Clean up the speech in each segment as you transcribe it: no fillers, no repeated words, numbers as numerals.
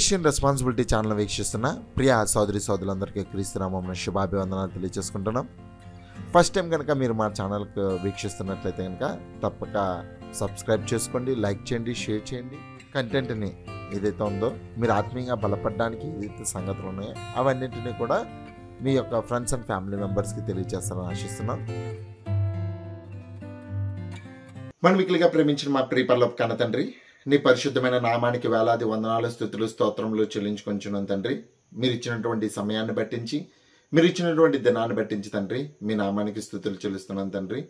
Christian responsibility channel వీక్షిస్తున్న ప్రియ సోదరి సోదరులందరికీ క్రీస్తునామమున శుభాభివందనాలు తెలియజేసుకుంటున్నాం. ఫస్ట్ టైం కనుక మీరు మా ఛానల్కి వీక్షిస్తున్నట్లయితే కనుక తప్పక సబ్స్క్రైబ్ చేసుకోండి, లైక్ చేయండి, షేర్ చేయండి. కంటెంట్ని ఏదైతే ఉందో మీరు ఆత్మీయంగా బలపడడానికి ఏదైతే సంగతులు ఉన్నాయో అవన్నింటినీ కూడా మీ యొక్క ఫ్రెండ్స్ అండ్ ఫ్యామిలీ మెంబర్స్కి తెలియజేస్తారని ఆశిస్తున్నాం. మనం మిక్కిలిగా ప్రేమించిన మా ప్రియ పరలోక కన్న తండ్రి, నీ పరిశుద్ధమైన నామానికి వేలాది వందనాలు, స్తుతులు, స్తోత్రములు చెల్లించుకొంచున్నాం తండ్రి. మీరు ఇచ్చినటువంటి సమయాన్ని బట్టించి, మీరు ఇచ్చినటువంటి దినాన్ని బట్టించి తండ్రి మీ నామానికి స్తుతులు చెల్లిస్తున్నాను తండ్రి.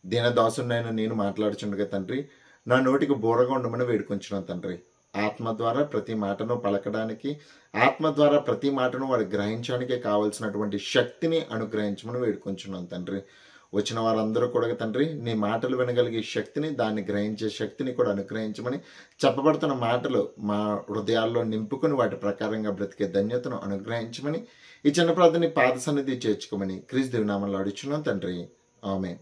దీనదాసునైన నేను మాట్లాడుచుండగా తండ్రి నా నోటికి బోరగా ఉండమని వేడుకొంచున్నాను తండ్రి. ఆత్మ ద్వారా ప్రతి మాటను పలకడానికి, ఆత్మ ద్వారా ప్రతి మాటను వాడు గ్రహించడానికి కావలసినటువంటి శక్తిని అనుగ్రహించమని వేడుకొంచున్నాను తండ్రి. వచ్చిన వారందరూ కూడా తండ్రి నీ మాటలు వినగలిగే శక్తిని, దాన్ని గ్రహించే శక్తిని కూడా అనుగ్రహించమని, చెప్పబడుతున్న మాటలు మా హృదయాల్లో నింపుకొని వాటి ప్రకారంగా బ్రతికే ధన్యతను అనుగ్రహించమని, ఈ చిన్న ప్రార్థన పాద సన్నిధి చేర్చుకోమని క్రీస్తు దేవి నామములో అడుగుచున్నాం తండ్రి. ఆమేన్.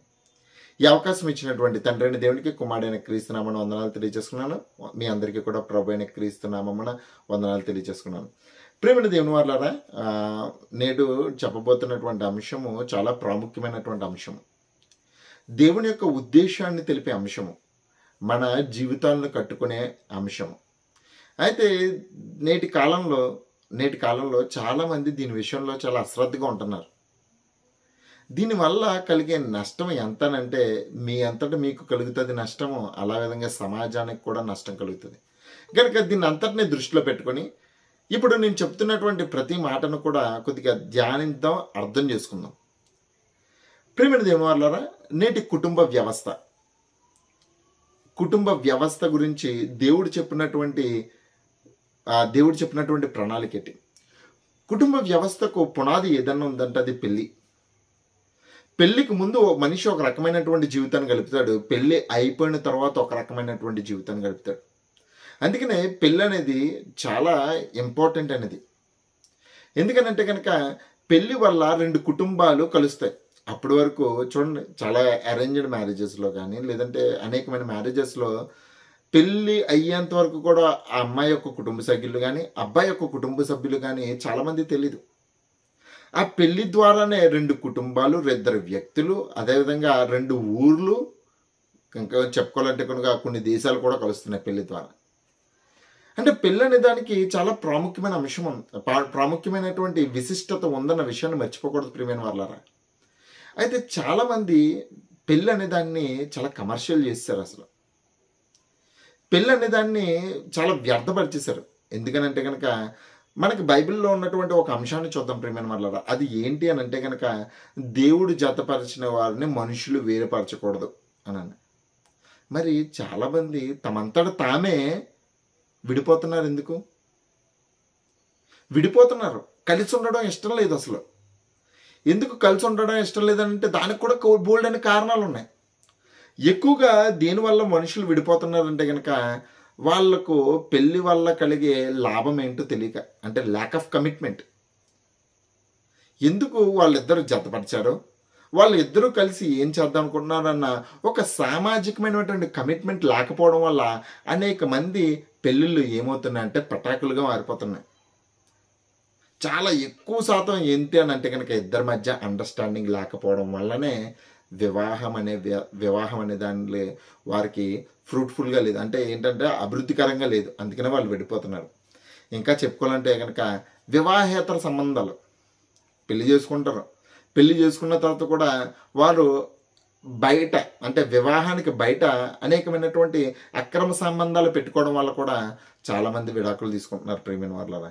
ఈ అవకాశం ఇచ్చినటువంటి తండ్రి అయిన దేవునికి, కుమారుడైన క్రీస్తు నామమున వందనాలు తెలియజేసుకున్నాను. మీ అందరికీ కూడా ప్రభు అయిన క్రీస్తు నామమున వందనాలు తెలియజేసుకున్నాను. ప్రియమైన దేవుని వారలారా, నేడు చెప్పబోతున్నటువంటి అంశము చాలా ప్రాముఖ్యమైనటువంటి అంశము. దేవుని యొక్క ఉద్దేశాన్ని తెలిపే అంశము, మన జీవితాలను కట్టుకునే అంశము. అయితే నేటి కాలంలో చాలామంది దీని విషయంలో చాలా అశ్రద్ధగా ఉంటున్నారు. దీనివల్ల కలిగే నష్టం ఎంతనంటే మీ అంతటా మీకు కలుగుతుంది నష్టము, అలా విధంగా సమాజానికి కూడా నష్టం కలుగుతుంది. కనుక దీన్ని అంతటినీ దృష్టిలో పెట్టుకొని ఇప్పుడు నేను చెప్తున్నటువంటి ప్రతి మాటను కూడా కొద్దిగా ధ్యానిద్దాం, అర్థం చేసుకుందాం. ప్రియమైన దేవుని వారలారా, నేటి కుటుంబ వ్యవస్థ గురించి దేవుడు చెప్పినటువంటి ప్రణాళిక ఏంటి? కుటుంబ వ్యవస్థకు పునాది ఏదన్నా ఉందంటే అది పెళ్ళి. పెళ్లికి ముందు మనిషి ఒక రకమైనటువంటి జీవితాన్ని గడుపుతాడు, పెళ్ళి అయిపోయిన తర్వాత ఒక రకమైనటువంటి జీవితాన్ని గడుపుతాడు. అందుకనే పెళ్ళి అనేది చాలా ఇంపార్టెంట్ అనేది. ఎందుకనంటే కనుక పెళ్ళి వల్ల రెండు కుటుంబాలు కలుస్తాయి. అప్పటి వరకు చూడండి, చాలా అరేంజ్డ్ మ్యారేజెస్లో కానీ లేదంటే అనేకమైన మ్యారేజెస్లో పెళ్ళి అయ్యేంత వరకు కూడా ఆ అమ్మాయి యొక్క కుటుంబ సభ్యులు కానీ అబ్బాయి యొక్క కుటుంబ సభ్యులు కానీ చాలామంది తెలీదు. ఆ పెళ్లి ద్వారానే రెండు కుటుంబాలు, ఇద్దరు వ్యక్తులు, అదేవిధంగా రెండు ఊర్లు, ఇంకా చెప్పుకోవాలంటే కనుక కొన్ని దేశాలు కూడా కలుస్తున్నాయి పెళ్లి ద్వారా. అంటే పెళ్ళి అనే దానికి చాలా ప్రాముఖ్యమైన అంశం, ప్రాముఖ్యమైనటువంటి విశిష్టత ఉందన్న విషయాన్ని మర్చిపోకూడదు ప్రియమైన వారలారా. అయితే చాలామంది పెళ్ళి అనే దాన్ని చాలా కమర్షియల్ చేశారు. అసలు పెళ్ళి అనే దాన్ని చాలా వ్యర్థపరిచేశారు. ఎందుకనంటే కనుక మనకి బైబిల్లో ఉన్నటువంటి ఒక అంశాన్ని చూద్దాం ప్రియమైన వారలారా. అది ఏంటి అని అంటే కనుక దేవుడు జతపరిచిన వారిని మనుషులు వేరుపరచకూడదు అని. మరి చాలామంది తమంతట తామే విడిపోతున్నారు. ఎందుకు విడిపోతున్నారు? కలిసి ఉండడం ఇష్టం లేదు. అసలు ఎందుకు కలిసి ఉండడం ఇష్టం లేదంటే దానికి కూడా బోల్డ్ అనే కారణాలు ఉన్నాయి. ఎక్కువగా దేనివల్ల మనుషులు విడిపోతున్నారంటే కనుక వాళ్లకు పెళ్లి వల్ల కలిగే లాభం ఏంటో తెలియక, అంటే ల్యాక్ ఆఫ్ కమిట్మెంట్. ఎందుకు వాళ్ళిద్దరూ జతపరిచారో, వాళ్ళిద్దరూ కలిసి ఏం చేద్దాం అనుకుంటున్నారన్న ఒక సామాజికమైనటువంటి కమిట్మెంట్ లేకపోవడం వల్ల అనేక మంది పెళ్ళిళ్ళు ఏమవుతున్నాయంటే పటాకులుగా మారిపోతున్నాయి. చాలా ఎక్కువ శాతం ఏంటి అని అంటే కనుక ఇద్దరి మధ్య అండర్స్టాండింగ్ లేకపోవడం వల్లనే వివాహం అనే దానిలో వారికి ఫ్రూట్ఫుల్గా లేదు, అంటే ఏంటంటే అభివృద్ధికరంగా లేదు. అందుకనే వాళ్ళు విడిపోతున్నారు. ఇంకా చెప్పుకోవాలంటే కనుక వివాహేతర సంబంధాలు, పెళ్లి చేసుకుంటారు. పెళ్లి చేసుకున్న తర్వాత కూడా వారు బయట, అంటే వివాహానికి బయట అనేకమైనటువంటి అక్రమ సంబంధాలు పెట్టుకోవడం వల్ల కూడా చాలామంది విడాకులు తీసుకుంటున్నారు ప్రియమైన వారలారా.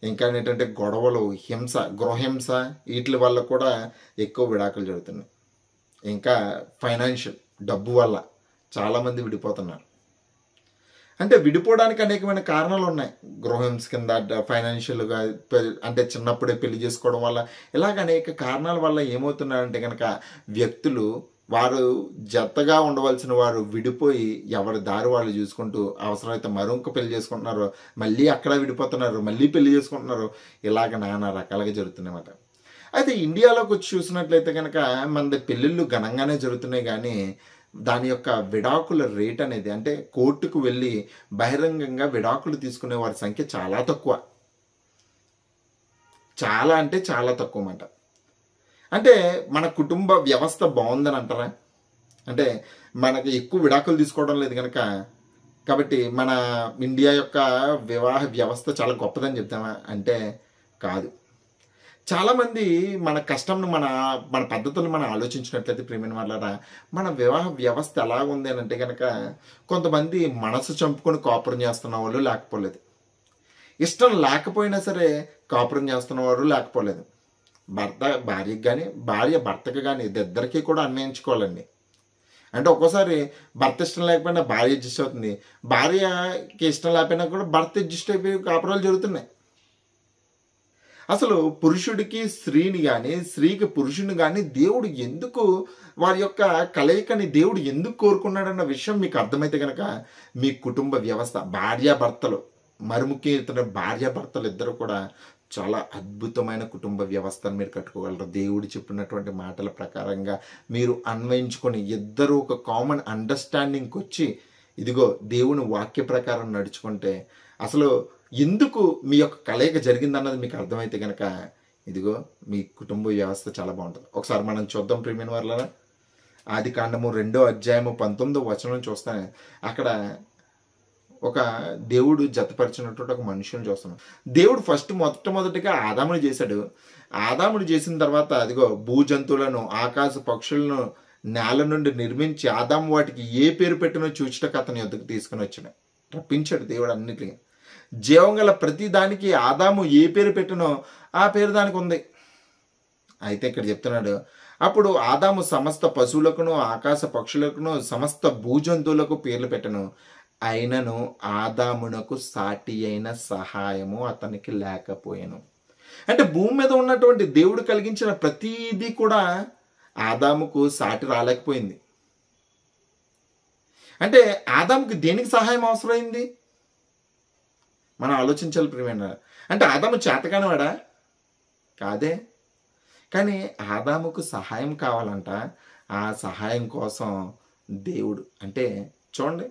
ఇంకా ఏంటంటే గొడవలు, హింస, గృహహింస, వీటి వల్ల కూడా ఎక్కువ విడాకులు జరుగుతున్నాయి. ఇంకా ఫైనాన్షియల్, డబ్బు వల్ల చాలామంది విడిపోతున్నారు. అంటే విడిపోవడానికి అనేకమైన కారణాలు ఉన్నాయి. గృహహింస కింద, ఫైనాన్షియల్గా, అంటే చిన్నప్పుడే పెళ్లి చేసుకోవడం వల్ల, ఇలాగ అనేక కారణాల వల్ల ఏమవుతున్నారంటే కనుక వ్యక్తులు వారు జతగా ఉండవలసిన వారు విడిపోయి ఎవరి దారి వాళ్ళు చూసుకుంటూ అవసరమైతే మరొక పెళ్లి చేసుకుంటున్నారు, మళ్ళీ అక్కడ విడిపోతున్నారు, మళ్ళీ పెళ్లి చేసుకుంటున్నారు. ఇలాగ నానా రకాలుగా జరుగుతున్నాయన్నమాట. అయితే ఇండియాలోకి వచ్చి చూసినట్లయితే కనుక మనది పెళ్ళిళ్ళు ఘనంగానే జరుగుతున్నాయి, కానీ దాని యొక్క విడాకుల రేట్ అనేది, అంటే కోర్టుకు వెళ్ళి బహిరంగంగా విడాకులు తీసుకునే వారి సంఖ్య చాలా తక్కువ. చాలా అంటే చాలా తక్కువ మాట. అంటే మన కుటుంబ వ్యవస్థ బాగుందని అంటారా? అంటే మనకి ఎక్కువ విడాకులు తీసుకోవడం లేదు కనుక, కాబట్టి మన ఇండియా యొక్క వివాహ వ్యవస్థ చాలా గొప్పదని చెప్తామా అంటే కాదు. చాలామంది మన కష్టంను మన మన పద్ధతులు మనం ఆలోచించినట్లయితే ప్రియమైన వాళ్ళారా, మన వివాహ వ్యవస్థ ఎలా ఉంది అని అంటే కనుక, కొంతమంది మనసు చంపుకొని కాపురం చేస్తున్న వాళ్ళు లేకపోలేదు, ఇష్టం లేకపోయినా సరే కాపురం చేస్తున్నవారు లేకపోలేదు. భర్త భార్యకి కానీ భార్య భర్తకి కానీ ఇద్దరికీ కూడా అన్వయించుకోవాలండి. అంటే ఒక్కోసారి భర్త ఇష్టం లేకపోయినా భార్య అడ్జస్ట్ అవుతుంది, భార్యకి ఇష్టం లేకపోయినా కూడా భర్త అడ్జస్ట్ అయిపోయి కాపురాలు జరుగుతున్నాయి. అసలు పురుషుడికి స్త్రీని కానీ స్త్రీకి పురుషుని కానీ దేవుడు ఎందుకు వారి యొక్క కలయికని దేవుడు ఎందుకు కోరుకున్నాడన్న విషయం మీకు అర్థమైతే కనుక, మీ కుటుంబ వ్యవస్థ భార్యాభర్తలు, మరి ముఖ్యంగా భార్యాభర్తలు ఇద్దరు కూడా చాలా అద్భుతమైన కుటుంబ వ్యవస్థను మీరు కట్టుకోగలరు. దేవుడు చెప్పినటువంటి మాటల ప్రకారంగా మీరు అన్వయించుకొని ఇద్దరు ఒక కామన్ అండర్స్టాండింగ్కి వచ్చి ఇదిగో దేవుని వాక్య ప్రకారం నడుచుకుంటే అసలు ఎందుకు మీ యొక్క కలయిక జరిగిందన్నది మీకు అర్థమైతే కనుక, ఇదిగో మీ కుటుంబ వ్యవస్థ చాలా బాగుంటుంది. ఒకసారి మనం చూద్దాం ప్రియమైన వారులారా. ఆదికాండము 2వ అధ్యాయము 19వ వచనం చూస్తానే, అక్కడ ఒక దేవుడు జతపరిచినటువంటి ఒక మనుషుని చూస్తున్నాం. దేవుడు మొట్టమొదటిగా ఆదాముని చేశాడు. ఆదాముని చేసిన తర్వాత అదిగో భూజంతువులను, ఆకాశ పక్షులను నేల నుండి నిర్మించి ఆదాము వాటికి ఏ పేరు పెట్టినో చూచుటకు అతని యొద్దకు తీసుకుని వచ్చాడు, రప్పించాడు దేవుడు అన్నిటికీ. జీవం గల ప్రతి దానికి ఆదాము ఏ పేరు పెట్టినో ఆ పేరు దానికి ఉంది. అయితే ఇక్కడ చెప్తున్నాడు, అప్పుడు ఆదాము సమస్త పశువులకును ఆకాశ పక్షులకును సమస్త భూజంతువులకు పేర్లు పెట్టను, అయినను ఆదామునకు సాటి అయిన సహాయము అతనికి లేకపోయాను. అంటే భూమి మీద ఉన్నటువంటి దేవుడు కలిగించిన ప్రతిదీ కూడా ఆదాముకు సాటి రాలేకపోయింది. అంటే ఆదాముకి దేనికి సహాయం అవసరమైంది మనం ఆలోచించాలి ప్రియమైన. అంటే ఆదాము చేతకానివాడా? కాదే. కానీ ఆదాముకు సహాయం కావాలంట. ఆ సహాయం కోసం దేవుడు, అంటే చూడండి,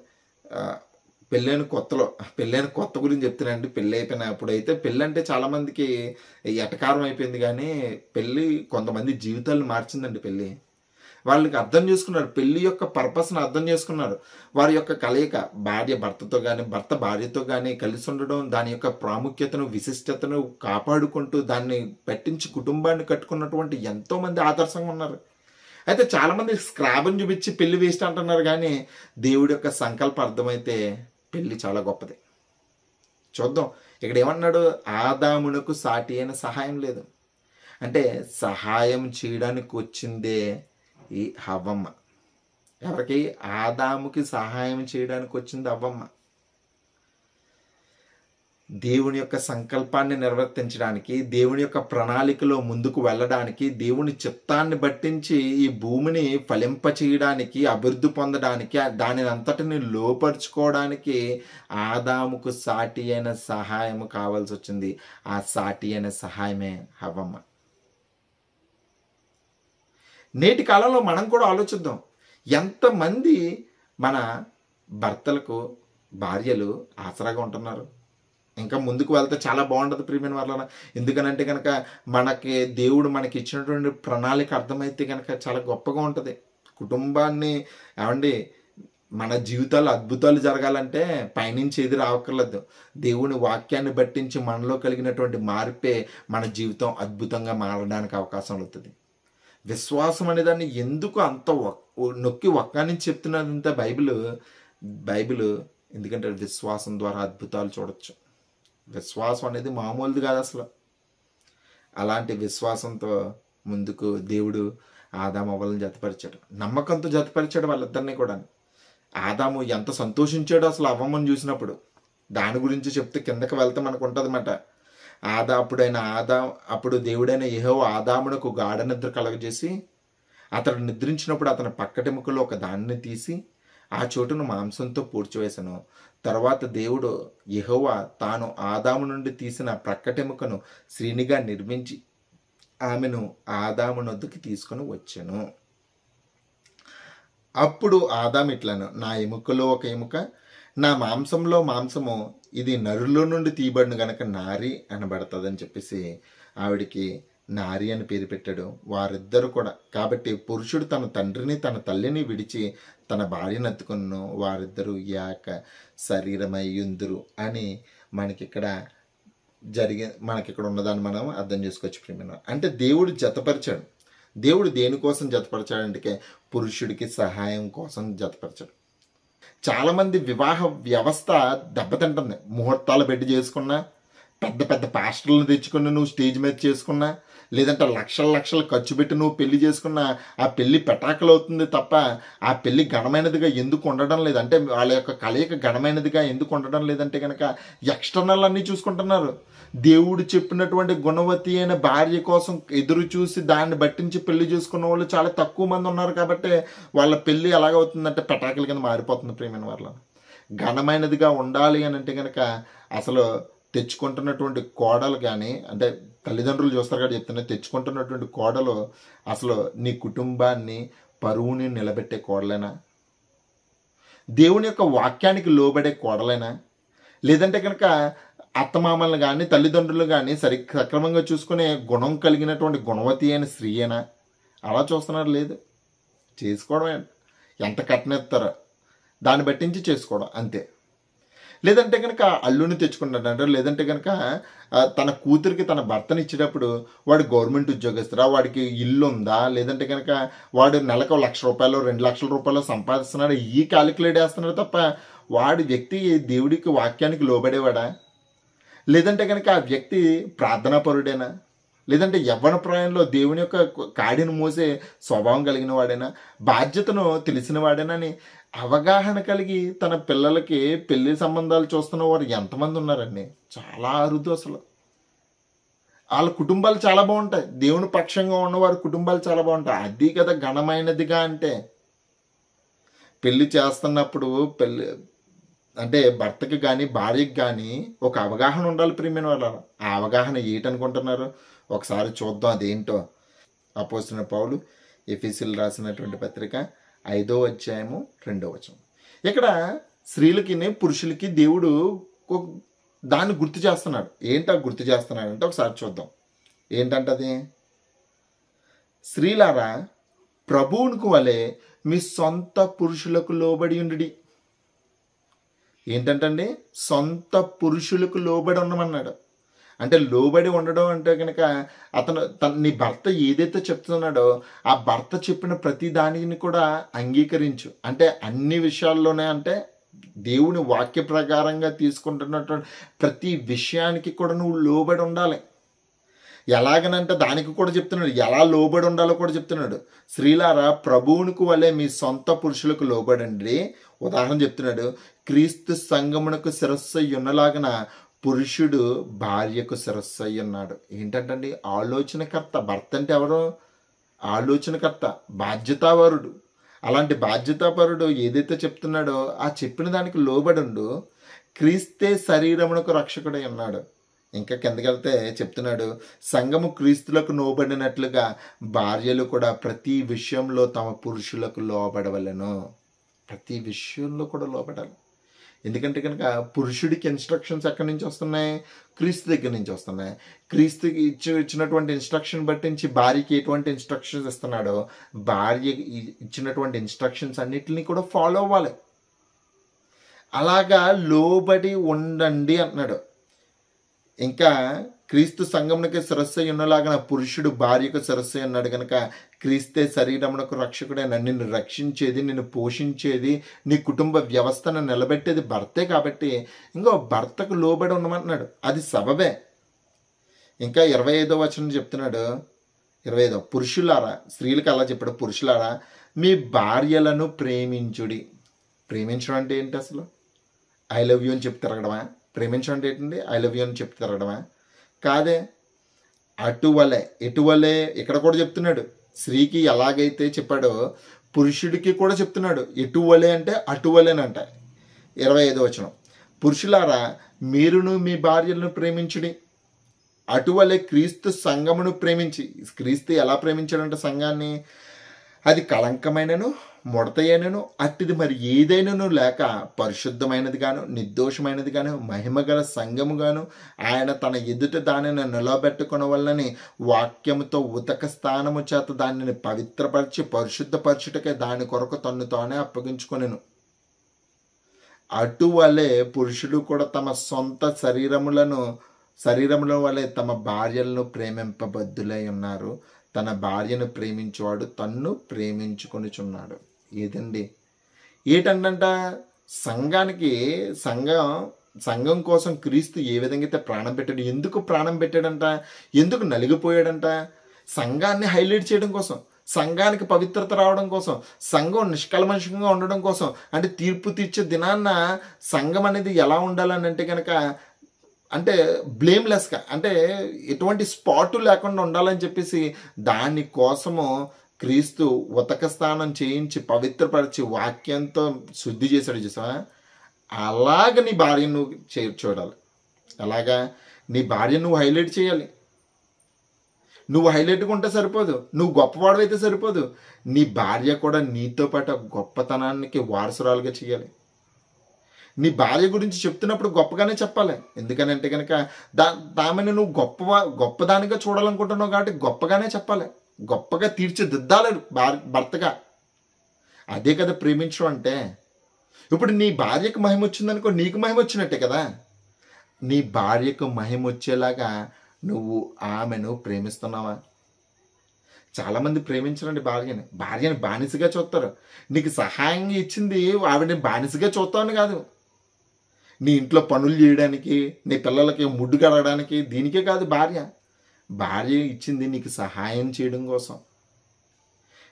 పెళ్ళైన కొత్త గురించి చెప్తున్నానండి. పెళ్ళి అయిపోయినప్పుడైతే పెళ్ళి అంటే చాలామందికి ఎటకారం అయిపోయింది, కానీ పెళ్ళి కొంతమంది జీవితాలను మార్చిందండి. పెళ్ళి వాళ్ళకి అర్థం చేసుకున్నారు, పెళ్లి యొక్క పర్పస్ని అర్థం చేసుకున్నారు. వారి యొక్క కలయిక భార్య భర్తతో కానీ భర్త భార్యతో కానీ కలిసి ఉండడం, దాని యొక్క ప్రాముఖ్యతను విశిష్టతను కాపాడుకుంటూ దాన్ని పట్టించి కుటుంబాన్ని కట్టుకున్నటువంటి ఎంతోమంది ఆదర్శంగా ఉన్నారు. అయితే చాలామంది స్క్రాబ్ని చూపించి పెళ్లి వేస్ట్ అంటున్నారు, కానీ దేవుడి యొక్క సంకల్పం అర్థమైతే పెళ్లి చాలా గొప్పది. చూద్దాం ఇక్కడ ఏమన్నాడు, ఆదామునకు సాటి అయిన సహాయం లేదు. అంటే సహాయం చేయడానికి వచ్చిందే ఈ హవ్వమ్మ. ఎవరికి? ఆదాముకి సహాయం చేయడానికి వచ్చింది హవ్వమ్మ. దేవుని యొక్క సంకల్పాన్ని నిర్వర్తించడానికి, దేవుని యొక్క ప్రణాళికలో ముందుకు వెళ్ళడానికి, దేవుని చిత్తాన్ని బట్టించి ఈ భూమిని ఫలింప చేయడానికి, అభివృద్ధి పొందడానికి, దానిని అంతటిని లోపరుచుకోవడానికి ఆదాముకు సాటి అయిన సహాయం కావాల్సి వచ్చింది. ఆ సాటి అయిన సహాయమే హవ్వమ్మ. నేటి కాలంలో మనం కూడా ఆలోచిద్దాం, ఎంతమంది మన భర్తలకు భార్యలు ఆసరాగా ఉంటున్నారు. ఇంకా ముందుకు వెళ్తే చాలా బాగుంటుంది ప్రియమైన వాళ్ళ. ఎందుకనంటే కనుక మనకి దేవుడు మనకి ఇచ్చినటువంటి ప్రణాళిక అర్థమైతే కనుక చాలా గొప్పగా ఉంటుంది. కుటుంబాన్ని ఏమండి, మన జీవితాల్లో అద్భుతాలు జరగాలంటే పైనుంచి ఏది రావక్కర్లేదు. దేవుని వాక్యాన్ని బట్టించి మనలో కలిగినటువంటి మార్పే మన జీవితం అద్భుతంగా మారడానికి అవకాశం అవుతుంది. విశ్వాసం అనేదాన్ని ఎందుకు అంత నొక్కి ఒక్కనించి చెప్తున్నదంటే బైబిల్ ఎందుకంటే విశ్వాసం ద్వారా అద్భుతాలు చూడొచ్చు. విశ్వాసం అనేది మామూలుది కాదు అసలు. అలాంటి విశ్వాసంతో ముందుకు దేవుడు ఆదాము అవ్వలను జతపరిచాడు, నమ్మకంతో జతపరిచాడు వాళ్ళిద్దరినీ కూడా. ఆదాము ఎంత సంతోషించాడో అసలు అవ్వమ్మని చూసినప్పుడు. దాని గురించి చెప్తే కిందకి వెళ్తే మనకు ఉంటుంది అన్నమాట. అప్పుడు దేవుడైన యెహోవా ఆదామునకు గాఢ నిద్ర కలగజేసి అతడు నిద్రించినప్పుడు అతని పక్కటెముకలో ఒక దానిని తీసి ఆ చోటును మాంసంతో పూడ్చివేశాను. తర్వాత దేవుడు యెహోవా తాను ఆదాము నుండి తీసిన ప్రక్కటెముకను స్త్రీనిగా నిర్మించి ఆమెను ఆదాము నొద్దకు తీసుకొని వచ్చాను. అప్పుడు ఆదాము ఇట్లను, నా ఎముకలో ఒక ఎముక, నా మాంసంలో మాంసము, ఇది నరులో నుండి తీయబడిన గనక నారి అనబడుతుందని చెప్పేసి ఆవిడికి నారి అని పేరు పెట్టాడు. వారిద్దరు కూడా, కాబట్టి పురుషుడు తన తండ్రిని తన తల్లిని విడిచి తన భార్యను ఎత్తుకును, వారిద్దరూ ఏక శరీరమై యుందురు అని మనకిక్కడ ఉన్నదాన్ని మనం అర్థం చేసుకోవచ్చు ప్రియమైన. అంటే దేవుడు జతపరిచాడు. దేవుడు దేనికోసం జతపరిచాడంటే పురుషుడికి సహాయం కోసం జతపరిచాడు. చాలామంది వివాహ వ్యవస్థ దెబ్బతింటుంది. ముహూర్తాలు పెట్టి చేసుకున్నా, పెద్ద పెద్ద పాస్టర్లను తెచ్చుకుని నువ్వు స్టేజ్ మీద చేసుకున్నా, లేదంటే లక్షలు ఖర్చు పెట్టి నువ్వు పెళ్లి చేసుకున్నా, ఆ పెళ్లి పెటాకులు అవుతుంది తప్ప ఆ పెళ్లి ఘనమైనదిగా ఎందుకు ఉండడం లేదు? అంటే వాళ్ళ యొక్క కలయిక ఘనమైనదిగా ఎందుకు ఉండడం లేదంటే కనుక ఎక్స్టర్నల్ అన్నీ చూసుకుంటున్నారు. దేవుడు చెప్పినటువంటి గుణవతి అయిన భార్య కోసం ఎదురు చూసి దాన్ని బట్టించి పెళ్లి చేసుకున్న వాళ్ళు చాలా తక్కువ మంది ఉన్నారు. కాబట్టి వాళ్ళ పెళ్లి ఎలాగవుతుందంటే పెటాకుల కింద మారిపోతుంది ప్రియమైన వాళ్ళ. ఘనమైనదిగా ఉండాలి అని అంటే కనుక అసలు తెచ్చుకుంటున్నటువంటి కోడలు కానీ, అంటే తల్లిదండ్రులు చూస్తారు కాబట్టి చెప్తున్నా, తెచ్చుకుంటున్నటువంటి కోడలు అసలు నీ కుటుంబాన్ని పరువుని నిలబెట్టే కోడలేనా? దేవుని యొక్క వాక్యానికి లోబడే కోడలేనా? లేదంటే కనుక అత్తమామలను కానీ తల్లిదండ్రులు కానీ సక్రమంగా చూసుకునే గుణం కలిగినటువంటి గుణవతి అయిన స్త్రీయేనా? అలా చూస్తున్నారు. లేదు, చేసుకోవడం ఎంత కట్నెత్తారో దాన్ని బట్టించి చేసుకోవడం అంతే. లేదంటే కనుక అల్లుని తెచ్చుకుంటాడంట, లేదంటే కనుక తన కూతురికి తన భర్తని ఇచ్చేటప్పుడు వాడు గవర్నమెంట్ ఉద్యోగస్తురా, వాడికి ఇల్లు ఉందా, లేదంటే కనుక వాడు నెలకు 1,00,000 రూపాయలు 2,00,000 రూపాయలు సంపాదిస్తున్నాడు, ఈ క్యాలిక్యులేట్ చేస్తున్నాడు తప్ప వాడి వ్యక్తి దేవుడికి వాక్యానికి లోబడేవాడా? లేదంటే కనుక ఆ వ్యక్తి ప్రార్థనాపరుడేనా? లేదంటే యవ్వన ప్రాయంలో దేవుని యొక్క కాడిని మోసే స్వభావం కలిగిన వాడేనా? బాధ్యతను తెలిసిన వాడేనని అవగాహన కలిగి తన పిల్లలకి పెళ్లి సంబంధాలు చూస్తున్న వారు ఎంతమంది ఉన్నారండి? చాలా అరుదు. అసలు వాళ్ళ కుటుంబాలు చాలా బాగుంటాయి. దేవుని పక్షంగా ఉన్నవారి కుటుంబాలు చాలా బాగుంటాయి. అది కదా ఘనమైనదిగా అంటే. పెళ్లి చేస్తున్నప్పుడు అంటే భర్తకి కానీ భార్యకి కానీ ఒక అవగాహన ఉండాలి ప్రియమైన వాళ్ళ. ఆ అవగాహన ఏంటనుకుంటున్నారు? ఒకసారి చూద్దాం అదేంటో. అపోస్తలుడైన పౌలు ఎఫెసీయులకు రాసినటువంటి పత్రిక 5వ అధ్యాయము 2వ వచనం. ఇక్కడ స్త్రీలకి పురుషులకి దేవుడు దాన్ని గుర్తు చేస్తున్నాడు. ఏంటో గుర్తు చేస్తున్నాడు అంటే ఒకసారి చూద్దాం. ఏంటంటది? స్త్రీలారా ప్రభువునికి వలె మీ సొంత పురుషులకు లోబడి ఉండుడి. ఏంటంటే సొంత పురుషులకు లోబడి ఉండమన్నాడు. అంటే లోబడి ఉండడం అంటే కనుక నీ భర్త ఏదైతే చెప్తున్నాడో ఆ భర్త చెప్పిన ప్రతి దానిని కూడా అంగీకరించు. అంటే అన్ని విషయాల్లోనే, అంటే దేవుని వాక్య ప్రకారంగా తీసుకుంటున్నటువంటి ప్రతి విషయానికి కూడా నువ్వు లోబడి ఉండాలి. ఎలాగనంటే దానికి కూడా చెప్తున్నాడు, ఎలా లోబడి ఉండాలో కూడా చెప్తున్నాడు. స్త్రీలారా ప్రభువునికి వలె మీ సొంత పురుషులకు లోబడండి. ఉదాహరణ చెప్తున్నాడు, క్రీస్తు సంఘమునకు శిరస్సు ఉన్నలాగన పురుషుడు భార్యకు శిరస్సు అయి ఉన్నాడు. ఏంటంటే ఆలోచనకర్త. భర్త అంటే ఎవరు? ఆలోచనకర్త, బాధ్యతాపరుడు. అలాంటి బాధ్యతాపరుడు ఏదైతే చెప్తున్నాడో ఆ చెప్పిన దానికి లోబడుండు. క్రీస్తే శరీరమునకు రక్షకుడై ఉన్నాడు. ఇంకా కిందకెళ్తే చెప్తున్నాడు, సంఘము క్రీస్తులకు లోబడినట్లుగా భార్యలు కూడా ప్రతి విషయంలో తమ పురుషులకు లోబడవలెను. ప్రతి విషయంలో కూడా లోబడాలి. ఎందుకంటే కనుక పురుషుడికి ఇన్స్ట్రక్షన్స్ ఎక్కడి నుంచి వస్తున్నాయి? క్రీస్తు దగ్గర నుంచి వస్తున్నాయి. క్రీస్తుకి ఇచ్చినటువంటి ఇన్స్ట్రక్షన్ బట్టించి భార్యకి ఎటువంటి ఇన్స్ట్రక్షన్స్ ఇస్తున్నాడో భార్య ఇచ్చినటువంటి ఇన్స్ట్రక్షన్స్ అన్నిటిని కూడా ఫాలో అవ్వాలి. అలాగా లోబడి ఉండండి అంటున్నాడు. ఇంకా క్రీస్తు సంఘమునకు శిరస్సు ఉన్నలాగా పురుషుడు భార్యకు శిరస్సు అన్నాడు. కనుక క్రీస్తే శరీరమునకు రక్షకుడైన నిన్ను రక్షించేది, నిన్ను పోషించేది, నీ కుటుంబ వ్యవస్థను నిలబెట్టేది భర్తే. కాబట్టి ఇంకో భర్తకు లోబడి ఉండమంటున్నాడు. అది సబబే. ఇంకా 25వ వచనం చెప్తున్నాడు. 25 పురుషులారా, స్త్రీలకు అలా చెప్పాడు, పురుషులారా మీ భార్యలను ప్రేమించుడి. ప్రేమించడం అంటే ఏంటి? అసలు ఐ లవ్ యూ అని చెప్పి తిరగడమా? ప్రేమించడం అంటే ఏంటండి? ఐ లవ్ యూ అని చెప్పి తిరగడమా? కాదే. అటువలే ఎటువలే ఇక్కడ కూడా చెప్తున్నాడు. స్త్రీకి ఎలాగైతే చెప్పాడో పురుషుడికి కూడా చెప్తున్నాడు. ఎటువలే అంటే అటువలేనంట. 25వ వచనం, పురుషులారా మీరును మీ భార్యలను ప్రేమించుడి. అటువలే క్రీస్తు సంఘమును ప్రేమించి. క్రీస్తు ఎలా ప్రేమించాడంటే సంఘాన్ని, అది కళంకమైనను ముడతయైనను అట్టిది మరి ఏదైనాను లేక పరిశుద్ధమైనది గాను నిర్దోషమైనది గాను మహిమగల సంఘము గాను ఆయన తన ఎదుట దానిని నిలబెట్టుకున్న వల్లని వాక్యముతో ఉతక స్థానము చేత దానిని పవిత్రపరిచి పరిశుద్ధపరచుటకే దాని కొరకు తన్ను తానే అప్పగించుకొనెను. అటువలే పురుషుడు కూడా తమ సొంత శరీరముల వలె తమ భార్యలను ప్రేమింపబద్దులై ఉన్నారు. తన భార్యను ప్రేమించేవాడు తన్ను ప్రేమించుకొనుచున్నాడు. ఏదండి ఏటంట సంఘం కోసం క్రీస్తు ఏ విధంగా అయితే ప్రాణం పెట్టాడు, ఎందుకు ప్రాణం పెట్టాడంట, ఎందుకు నలిగిపోయాడంట? సంఘాన్ని హైలైట్ చేయడం కోసం, సంఘానికి పవిత్రత రావడం కోసం, సంఘం నిష్కల్మషంగా ఉండడం కోసం. అంటే తీర్పు తీర్చే దినాన్న సంఘం అనేది ఎలా ఉండాలని అంటే కనుక అంటే బ్లేమ్లెస్గా, అంటే ఎటువంటి స్పాటు లేకుండా ఉండాలని చెప్పేసి దానికోసము క్రీస్తు ఉతక స్నానం చేయించి పవిత్రపరిచి వాక్యంతో శుద్ధి చేశాడు చూసావా. అలాగ నీ భార్యను నువ్వు చూడాలి. అలాగా నీ భార్యను నువ్వు హైలైట్ చేయాలి. నువ్వు హైలైట్గా ఉంటే సరిపోదు, నువ్వు గొప్పవాడు అయితే సరిపోదు, నీ భార్య కూడా నీతో పాటు గొప్పతనానికి వారసురాలుగా చేయాలి. నీ భార్య గురించి చెప్తున్నప్పుడు గొప్పగానే చెప్పాలి. ఎందుకనంటే కనుక దామెను నువ్వు గొప్పదానిగా చూడాలనుకుంటున్నావు కాబట్టి గొప్పగానే చెప్పాలి, గొప్పగా తీర్చిదిద్దాలి భర్తగా. అదే కదా ప్రేమించడం అంటే. ఇప్పుడు నీ భార్యకు మహిమ వచ్చిందనుకో, నీకు మహిమ వచ్చినట్టే కదా. నీ భార్యకు మహిమ వచ్చేలాగా నువ్వు ఆమెను ప్రేమిస్తున్నావా? చాలామంది ప్రేమించరండి భార్యని బానిసగా చూస్తారు. నీకు సహాయంగా ఇచ్చింది ఆవిడని బానిసగా చూస్తావని కాదు, నీ ఇంట్లో పనులు చేయడానికి, నీ పిల్లలకి ముడ్డు కడగడానికి, దీనికే కాదు. భార్య ఇచ్చింది నీకు సహాయం చేయడం కోసం.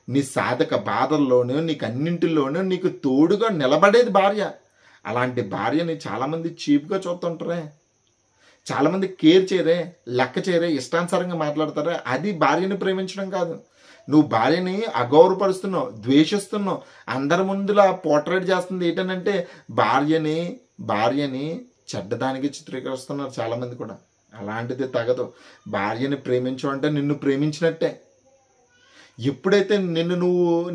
నీ సాధక బాధల్లోనూ నీకు అన్నింటిలోనూ నీకు తోడుగా నిలబడేది భార్య. అలాంటి భార్యని చాలామంది చీప్గా చూస్తుంటారే, చాలామంది కేర్ చేయరే, లెక్క చేయరే, ఇష్టానుసారంగా మాట్లాడతారే. అది భార్యని ప్రేమించడం కాదు. నువ్వు భార్యని అగౌరవపరుస్తున్నావు, ద్వేషిస్తున్నావు, అందరి ముందులా పోర్ట్రేట్ చేస్తుంది. ఏంటంటే భార్యని చెడ్డదానికి చిత్రీకరిస్తున్నారు చాలామంది కూడా. అలాంటిది తగదు. భార్యని ప్రేమించు అంటే నిన్ను ప్రేమించినట్టే. ఎప్పుడైతే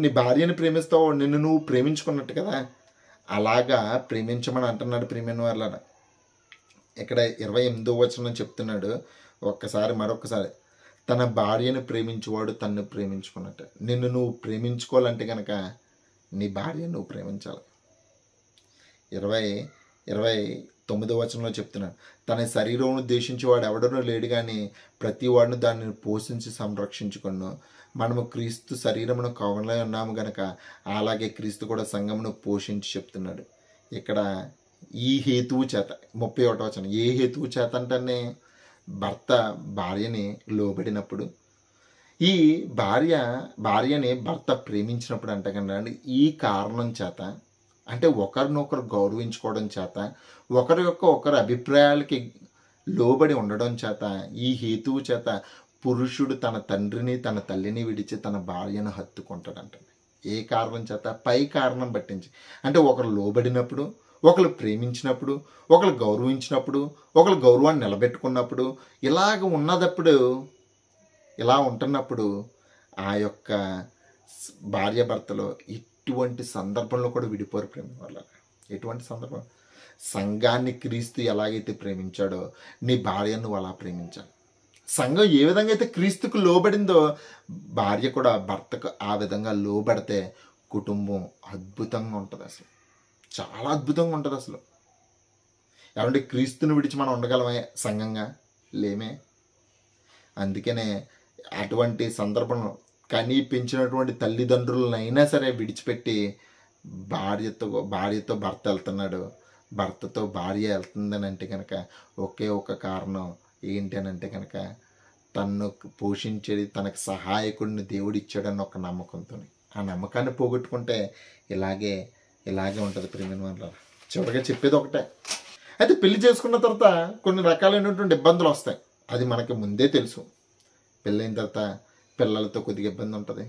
నీ భార్యని ప్రేమిస్తావో నిన్ను నువ్వు ప్రేమించుకున్నట్టు కదా. అలాగా ప్రేమించమని అంటున్నాడు ప్రియమైన వాళ్ళ. ఇక్కడ 28వ వచనం చెప్తున్నాడు. మరొకసారి తన భార్యను ప్రేమించేవాడు తన్ను ప్రేమించుకున్నట్టే. నిన్ను నువ్వు ప్రేమించుకోవాలంటే కనుక నీ భార్యను నువ్వు ప్రేమించాలి. 29వ వచనంలో చెప్తున్నాడు, తన శరీరం ఉద్దేశించేవాడు ఎవడనూ లేడు కానీ ప్రతి వాడిని దానిని పోషించి సంరక్షించుకును. మనము క్రీస్తు శరీరమును కవలై ఉన్నాము గనక అలాగే క్రీస్తు కూడా సంఘమును పోషించి చెప్తున్నాడు. ఇక్కడ ఈ హేతువు చేత 31వ వచనం, ఏ హేతువు చేత అంటే భర్త భార్యని లోబడినప్పుడు, ఈ భార్యని భర్త ప్రేమించినప్పుడు అంటే కదండి, ఈ కారణం చేత, అంటే ఒకరినొకరు గౌరవించుకోవడం చేత, ఒకరి అభిప్రాయాలకి లోబడి ఉండడం చేత, ఈ హేతువు చేత పురుషుడు తన తండ్రిని తన తల్లిని విడిచి తన భార్యను హత్తుకుంటాడంట. ఏ కారణం చేత? పై కారణం పట్టించి. అంటే ఒకరు లోబడినప్పుడు, ఒకరు ప్రేమించినప్పుడు, ఒకరు గౌరవించినప్పుడు, ఒకరు గౌరవాన్ని నిలబెట్టుకున్నప్పుడు, ఇలా ఉంటున్నప్పుడు ఆ యొక్క భార్యాభర్తలో ఎటువంటి సందర్భంలో కూడా విడిపోరు ప్రేమ వల్ల. ఎటువంటి సందర్భం? సంఘాన్ని క్రీస్తు ఎలాగైతే ప్రేమించాడో నీ భార్యను నువ్వు అలా ప్రేమించాలి. సంఘం ఏ విధంగా అయితే క్రీస్తుకు లోబడిందో భార్య కూడా భర్తకు ఆ విధంగా లోబడితే కుటుంబం అద్భుతంగా ఉంటుంది. అసలు చాలా అద్భుతంగా ఉంటుంది. అసలు ఏమంటే క్రీస్తుని విడిచి మనం ఉండగలమే సంఘంగా? లేమే. అందుకనే అటువంటి సందర్భంలో కనీ పెంచినటువంటి తల్లిదండ్రులనైనా సరే విడిచిపెట్టి భార్యతో భర్త వెళ్తున్నాడు, భర్తతో భార్య వెళ్తుందని అంటే కనుక ఒకే ఒక కారణం ఏంటి అని అంటే కనుక తన్ను పోషించేది తనకు సహాయకుడిని దేవుడు ఇచ్చాడని ఒక నమ్మకంతో. ఆ నమ్మకాన్ని పోగొట్టుకుంటే ఇలాగే ఉంటుంది ప్రియమైన వాళ్ళ. చివరిగా చెప్పేది ఒకటే, అయితే పెళ్లి చేసుకున్న తర్వాత కొన్ని రకాలైనటువంటి ఇబ్బందులు వస్తాయి. అది మనకి ముందే తెలుసు. పెళ్ళైన తర్వాత పిల్లలతో కొద్దిగా ఇబ్బంది ఉంటుంది,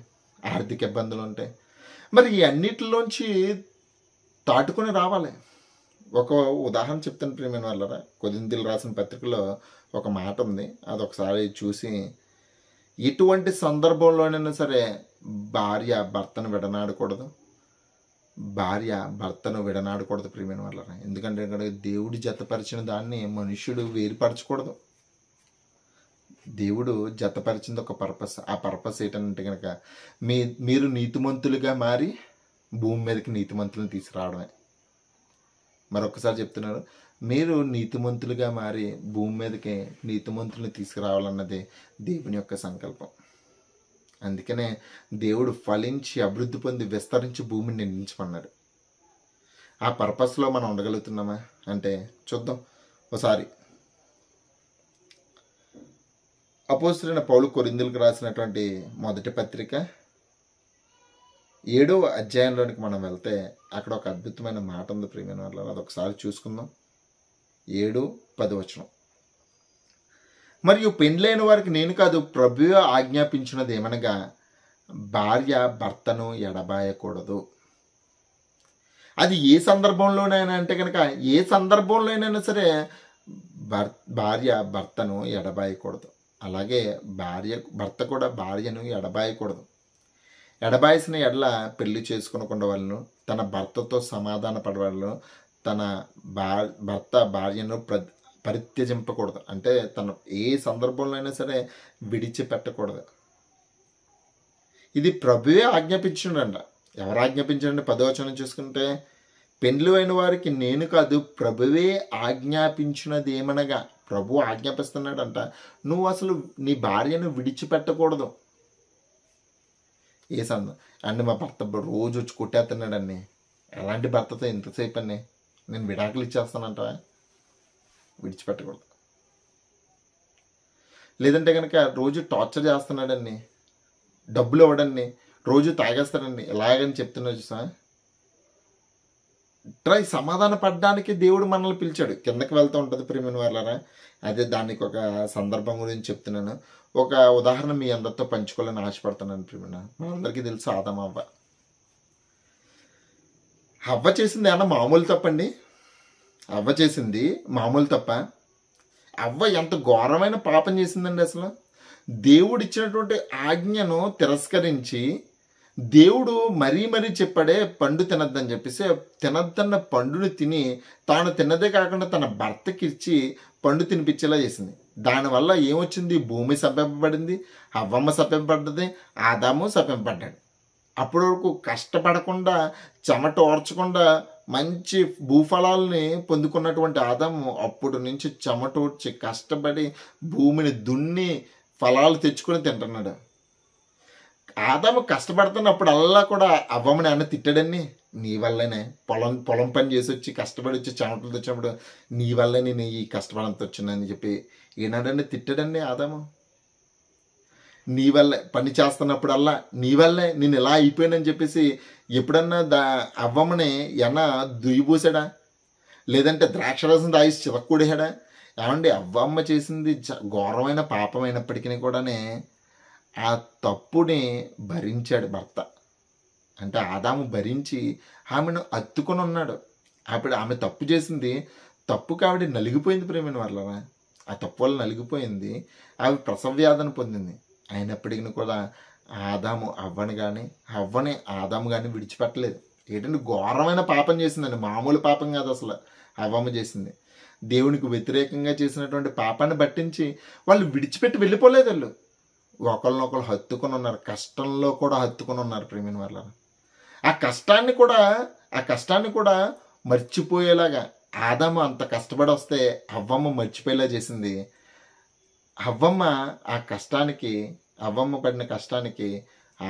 ఆర్థిక ఇబ్బందులు ఉంటాయి. మరి ఈ అన్నిటిలోంచి దాటుకొని రావాలి. ఒక ఉదాహరణ చెప్తాను ప్రియమైన వాళ్ళరా. కొరింథీయులకు రాసిన పత్రికలో ఒక మాట ఉంది, అది ఒకసారి చూసి ఎటువంటి సందర్భంలోనైనా సరే భార్య భర్తను విడనాడకూడదు, భార్య భర్తను విడనాడకూడదు ప్రియమైన వాళ్ళరా. ఎందుకంటే ఇక్కడ దేవుడు జతపరిచిన దాన్ని మనుష్యుడు వేరుపరచకూడదు. దేవుడు జతపరిచింది ఒక పర్పస్. ఆ పర్పస్ ఏంటంటే కనుక మీరు నీతిమంతులుగా మారి భూమి మీదకి నీతిమంతులను తీసుకురావడమే. మరొకసారి చెప్తున్నారు, మీరు నీతిమంతులుగా మారి భూమి మీదకి నీతిమంతులను తీసుకురావాలన్నదే దేవుని యొక్క సంకల్పం. అందుకనే దేవుడు ఫలించి అభివృద్ధి పొంది విస్తరించి భూమిని నిందించమన్నాడు. ఆ పర్పస్లో మనం ఉండగలుగుతున్నామా అంటే చూద్దాం ఒకసారి. అపోస్తలుడైన పౌలు కొరింథీయులకు రాసినటువంటి మొదటి పత్రిక 7వ అధ్యాయంలోనికి మనం వెళ్తే అక్కడ ఒక అద్భుతమైన మాట ఉంది ప్రియమైన వాళ్ళ. అదొకసారి చూసుకుందాం. 7:10 వచనం. మరియు పెండ్లైన వారికి నేను కాదు, ప్రభువే ఆజ్ఞాపించినది ఏమనగా భార్య భర్తను ఎడబాయకూడదు. అది ఏ సందర్భంలోనైనా అంటే కనుక ఏ సందర్భంలోనైనా సరే భార్య భర్తను ఎడబాయకూడదు. అలాగే భర్త కూడా భార్యను ఎడబాయకూడదు. ఎడబాయిసిన ఎడల పెళ్లి చేసుకునకుండా వాళ్ళను, తన భర్తతో సమాధాన పడవాళ్ళను, తన భర్త భార్యను పరిత్యజింపకూడదు. అంటే తను ఏ సందర్భంలో అయినా సరే విడిచిపెట్టకూడదు. ఇది ప్రభువే ఆజ్ఞాపించిండంట. ఎవరు ఆజ్ఞాపించండి? 10వ వచనం చూసుకుంటే, పెండ్లి అయిన వారికి నేను కాదు, ప్రభువే ఆజ్ఞాపించినది ఏమనగా, ప్రభు ఆజ్ఞాపిస్తున్నాడంట, నువ్వు అసలు నీ భార్యను విడిచిపెట్టకూడదు. ఏ అండి మా భర్త రోజు వచ్చి కొట్టేస్తున్నాడండి, ఎలాంటి భర్తతో ఎంతసేపు అండి, నేను విడాకులు ఇచ్చేస్తానంట, విడిచిపెట్టకూడదు. లేదంటే కనుక రోజు టార్చర్ చేస్తున్నాడండి, డబ్బులు ఇవ్వడండి, రోజు తాగేస్తాడండి, ఎలాగని చెప్తున్నా చూసా. ట్రై సమాధాన పడడానికి దేవుడు మనల్ని పిలిచాడు. కిందకి వెళ్తూ ఉంటుంది ప్రియమైన వాళ్ళారా. అదే దానికి ఒక సందర్భం గురించి చెప్తున్నాను. ఒక ఉదాహరణ మీ అందరితో పంచుకోవాలని ఆశపడుతున్నాను ప్రియమైన. మనందరికీ తెలుసు ఆదాం అవ్వ. అవ్వ చేసింది ఏమన్నా మామూలు తప్పండి? అవ్వ చేసింది మామూలు తప్ప? అవ్వ ఎంత ఘోరమైన పాపం చేసిందండి అసలు. దేవుడు ఇచ్చినటువంటి ఆజ్ఞను తిరస్కరించి, దేవుడు మరీ చెప్పాడే పండు తినద్దని చెప్పేసి, తినద్దన్న పండుని తిని తాను తిన్నదే కాకుండా తన భర్తకి ఇచ్చి పండు తినిపించేలా చేసింది. దానివల్ల ఏమొచ్చింది? భూమి శపింపబడింది, అవ్వమ్మ శపింపబడ్డది, ఆదాము శపింపబడ్డాడు. అప్పటి వరకు కష్టపడకుండా, చెమట ఓర్చకుండా మంచి భూఫలాల్ని పొందుకున్నటువంటి ఆదాము అప్పటి నుంచి చెమటోడ్చి కష్టపడి భూమిని దున్ని ఫలాలు తెచ్చుకొని తింటున్నాడు. ఆదాము కష్టపడుతున్నప్పుడల్లా కూడా అవ్వమని అన్న తిట్టాడని, నీ వల్లనే పొలం పని చేసి వచ్చి కష్టపడి వచ్చి చెమటలు తెచ్చినప్పుడు నీ వల్లే నేను ఈ కష్టపడంత వచ్చిందని చెప్పి ఏనాడని తిట్టాడండి ఆదాము. నీ వల్లే పని చేస్తున్నప్పుడల్లా, నీ వల్లే నేను ఇలా అయిపోయానని చెప్పేసి ఎప్పుడన్నా అవ్వమ్మని దుయ్యబూసాడా? లేదంటే ద్రాక్షరసం తాగి చివక్కూడేశాడా? ఏమండి, అవ్వమ్మ చేసింది ఘోరమైన పాపమైనప్పటికీ కూడానే ఆ తప్పుని భరించాడు భర్త. అంటే ఆదాము భరించి ఆమెను అత్తుకొని ఉన్నాడు. అప్పుడు ఆమె తప్పు చేసింది, తప్పు కాబట్టి నలిగిపోయింది ప్రేమైన వాళ్ళ. ఆ తప్పు వల్ల నలిగిపోయింది, ఆమె ప్రసవ వ్యాధిని పొందింది. అయినప్పటికీ కూడా ఆదాము అవ్వని కానీ, అవ్వని ఆదాము కానీ విడిచిపెట్టలేదు. ఏంటంటే ఘోరమైన పాపం చేసిందండి, మామూలు పాపం కాదు అసలు అవ్వమ్మ చేసింది. దేవునికి వ్యతిరేకంగా చేసినటువంటి పాపాన్ని బట్టించి వాళ్ళు విడిచిపెట్టి వెళ్ళిపోలేదు. వాళ్ళు ఒకరినొకరు హత్తుకొని ఉన్నారు, కష్టంలో కూడా హత్తుకొని ఉన్నారు ప్రేమిన వాళ్ళ. ఆ కష్టాన్ని కూడా మర్చిపోయేలాగా ఆదాము అంత కష్టపడి వస్తే అవ్వమ్మ మర్చిపోయేలా చేసింది. అవ్వమ్మ పడిన కష్టానికి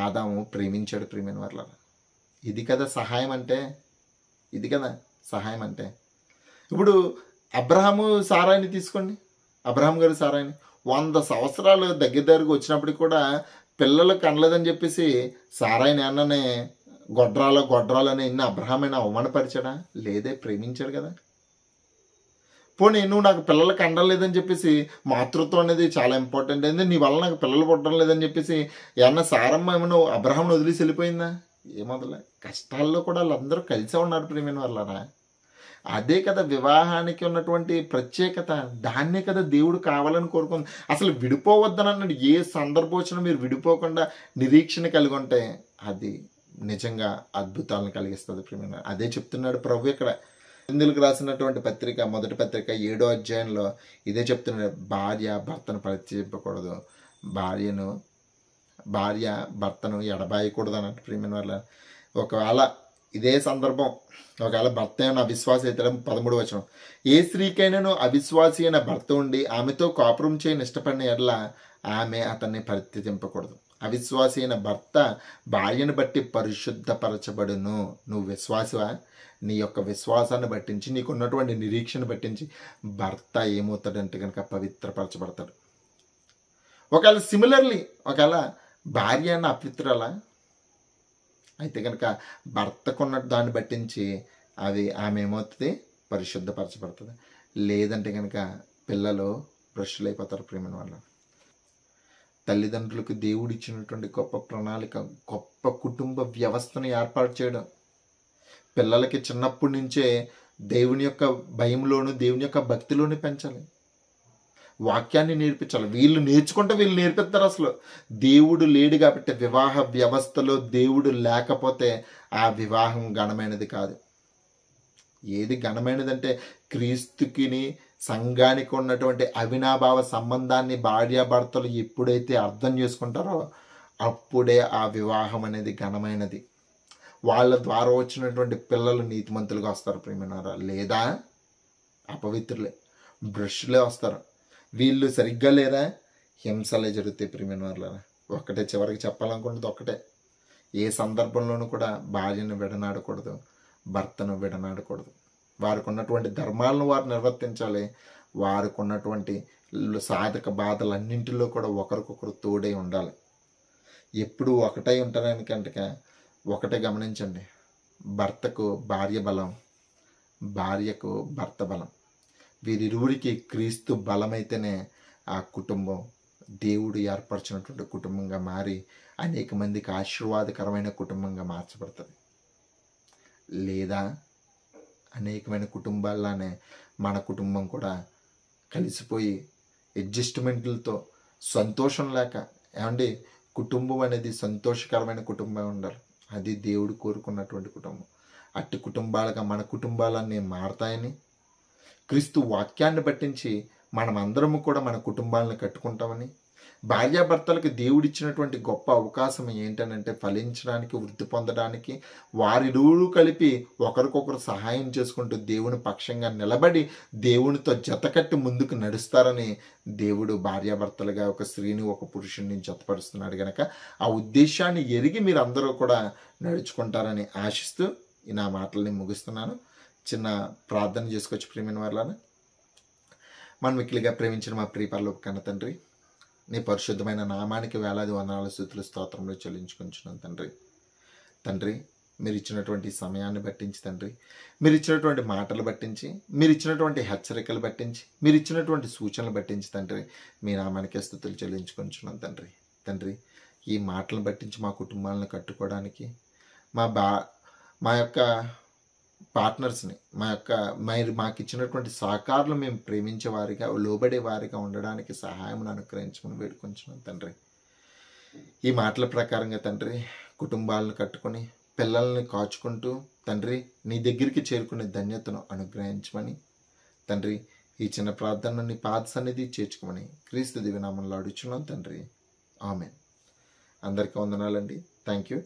ఆదాము ప్రేమించాడు ప్రేమిన వాళ్ళ. ఇది కదా సహాయం అంటే. ఇప్పుడు అబ్రహాము సారాయిని తీసుకోండి. అబ్రహాం గారు సారాయిని 100 సంవత్సరాలు దగ్గరకు వచ్చినప్పటికి కూడా పిల్లలు కనలేదని చెప్పేసి సారాయిని అన్ననే గొడ్రాలని ఎన్ని అబ్రహామైనా అవమానపరిచాడా? లేదే, ప్రేమించాడు కదా. పోనీ నువ్వు నాకు పిల్లలు కండం లేదని చెప్పేసి, మాతృత్వం అనేది చాలా ఇంపార్టెంట్ అయింది, నీ వల్ల నాకు పిల్లలు పుట్టడం లేదని చెప్పేసి ఏమన్నా సారమ్మ ఏమన్నా అబ్రహాంను వదిలేసి వెళ్ళిపోయిందా? ఏమొదలే. కష్టాల్లో కూడా వాళ్ళందరూ కలిసే ఉన్నారు ప్రేమిన వాళ్ళరా. అదే కదా వివాహానికి ఉన్నటువంటి ప్రత్యేకత. దాన్నే కదా దేవుడు కావాలని కోరుకుంది. అసలు విడిపోవద్దని అన్నాడు. ఏ సందర్భం వచ్చినా మీరు విడిపోకుండా నిరీక్షణ కలిగి ఉంటే అది నిజంగా అద్భుతాలను కలిగిస్తుంది ప్రియమైన. అదే చెప్తున్నాడు ప్రభు ఇక్కడ. ఇందులకు రాసినటువంటి పత్రిక, మొదటి పత్రిక 7వ అధ్యాయంలో ఇదే చెప్తున్నాడు. భార్య భర్తను పరిత్యజింపకూడదు, భార్య భర్తను ఎడబాయకూడదు అన్నట్టు ప్రియమైన వాళ్ళ. ఒకవేళ ఇదే సందర్భం, ఒకవేళ భర్త అయిన అవిశ్వాసి అయితే 13వ వచనం, ఏ స్త్రీకైనాను అవిశ్వాసి అయిన భర్త ఉండి ఆమెతో కాపురం చేయని ఇష్టపడిన ఎడల ఆమె అతన్ని పరిత్యజింపకూడదు. అవిశ్వాసి అయిన భర్త భార్యను బట్టి పరిశుద్ధపరచబడును. నువ్వు విశ్వాసవా? నీ యొక్క విశ్వాసాన్ని బట్టించి, నీకున్నటువంటి నిరీక్షణ బట్టించి భర్త ఏమవుతాడంటే కనుక పవిత్రపరచబడతాడు. ఒకవేళ సిమిలర్లీ ఒకవేళ భార్య అన్న అపవిత్రాలా అయితే కనుక భర్తకున్న దాన్ని బట్టించి ఆమె ఏమవుతుంది? పరిశుద్ధపరచబడుతుంది. లేదంటే కనుక పిల్లలు భ్రష్టులైపోతారు ప్రియమైన వాళ్ళు. తల్లిదండ్రులకు దేవుడు ఇచ్చినటువంటి గొప్ప ప్రణాళిక, గొప్ప కుటుంబ వ్యవస్థను ఏర్పాటు చేయడం. పిల్లలకి చిన్నప్పటి నుంచే దేవుని యొక్క భయంలోను, దేవుని యొక్క భక్తిలోను పెంచాలి. వాక్యాన్ని నేర్పించాలి. వీళ్ళు నేర్చుకుంటే వీళ్ళు నేర్పిస్తారు. అసలు దేవుడు లేడు కాబట్టి వివాహ వ్యవస్థలో దేవుడు లేకపోతే ఆ వివాహం ఘనమైనది కాదు. ఏది ఘనమైనదంటే క్రీస్తుకిని సంఘానికి ఉన్నటువంటి అవినాభావ సంబంధాన్ని భార్యాభర్తలు ఎప్పుడైతే అర్థం చేసుకుంటారో అప్పుడే ఆ వివాహం అనేది ఘనమైనది. వాళ్ళ ద్వారా వచ్చినటువంటి పిల్లలు నీతిమంతులుగా వస్తారు ప్రియమైనారా. లేదా అపవిత్రులే, భ్రష్టులే వస్తారు. వీళ్ళు సరిగ్గా లేరా, హింసలే జరుగుతాయి ప్రియమైన వాళ్ళ. ఒక్కటే చివరికి చెప్పాలనుకున్నది ఒక్కటే, ఏ సందర్భంలోనూ కూడా భార్యను విడనాడకూడదు, భర్తను విడనాడకూడదు. వారికి ఉన్నటువంటి ధర్మాలను వారు నిర్వర్తించాలి. వారికి ఉన్నటువంటి సాధక బాధలన్నింటిలో కూడా ఒకరికొకరు తోడై ఉండాలి. ఎప్పుడు ఒకటై ఉంటారనికంటే ఒకటే గమనించండి, భర్తకు భార్య బలం, భార్యకు భర్త బలం. వీరిరువురికి క్రీస్తు బలమైతేనే ఆ కుటుంబం దేవుడు ఏర్పరిచినటువంటి కుటుంబంగా మారి అనేక మందికి ఆశీర్వాదకరమైన కుటుంబంగా మార్చబడుతుంది. లేదా అనేకమైన కుటుంబాల్లానే మన కుటుంబం కూడా కలిసిపోయి అడ్జస్ట్మెంట్లతో సంతోషం లేక, ఏమండి కుటుంబం అనేది సంతోషకరమైన కుటుంబం ఉండాలి. అది దేవుడు కోరుకున్నటువంటి కుటుంబం. అట్టి కుటుంబాలుగా మన కుటుంబాలన్నీ మారతాయని, క్రీస్తు వాక్యాన్ని పట్టించి మనమందరము కూడా మన కుటుంబాలను కట్టుకుంటామని, భార్యాభర్తలకు దేవుడిచ్చినటువంటి గొప్ప అవకాశం ఏంటనంటే ఫలించడానికి, వృద్ధి పొందడానికి, వారిరువురు కలిపి ఒకరికొకరు సహాయం చేసుకుంటూ దేవుని పక్షంగా నిలబడి దేవునితో జతకట్టి ముందుకు నడుస్తారని దేవుడు భార్యాభర్తలుగా ఒక స్త్రీని ఒక పురుషుని జతపరుస్తున్నాడు కనుక ఆ ఉద్దేశాన్ని ఎరిగి మీరు అందరూ కూడా నడుచుకుంటారని ఆశిస్తూ నా మాటల్ని ముగిస్తున్నాను. చిన్న ప్రార్థన చేసుకోవచ్చు ప్రియమైన వాళ్ళని. మనం మిక్కిలిగా ప్రేమించిన మా ప్రియ పరలోక కన్న తండ్రి, నీ పరిశుద్ధమైన నామానికి వేలాది వందనాలు, స్తుతులు, స్తోత్రములు చెల్లించుకుంటున్నాను తండ్రి. తండ్రి మీరు ఇచ్చినటువంటి సమయాన్ని బట్టించి, తండ్రి మీరు ఇచ్చినటువంటి మాటలు బట్టించి, మీరు ఇచ్చినటువంటి హెచ్చరికలు బట్టించి, మీరు ఇచ్చినటువంటి సూచనలు బట్టించి తండ్రి మీ నామానికే స్తుతులు చెల్లించుకుంటున్నాను తండ్రి. తండ్రి ఈ మాటలను బట్టించి మా కుటుంబాలను కట్టుకోవడానికి, మా యొక్క పార్ట్నర్స్ని, మాకు ఇచ్చినటువంటి సహకారులు మేము ప్రేమించే వారిగా, లోబడే వారిగా ఉండడానికి సహాయం అనుగ్రహించమని వేడుకొంచున్నాను తండ్రి. ఈ మాటల ప్రకారంగా తండ్రి కుటుంబాలను కట్టుకొని పిల్లల్ని కాచుకుంటూ తండ్రి నీ దగ్గరికి చేరుకునే ధన్యతను అనుగ్రహించమని తండ్రి ఈ చిన్న ప్రార్థనను నీ పాద సన్నిధి చేర్చుకోమని క్రీస్తు దివ్యనామంలో అడుగుచున్నాం తండ్రి. ఆమేన్. అందరికీ వందనాలండి. Thank you.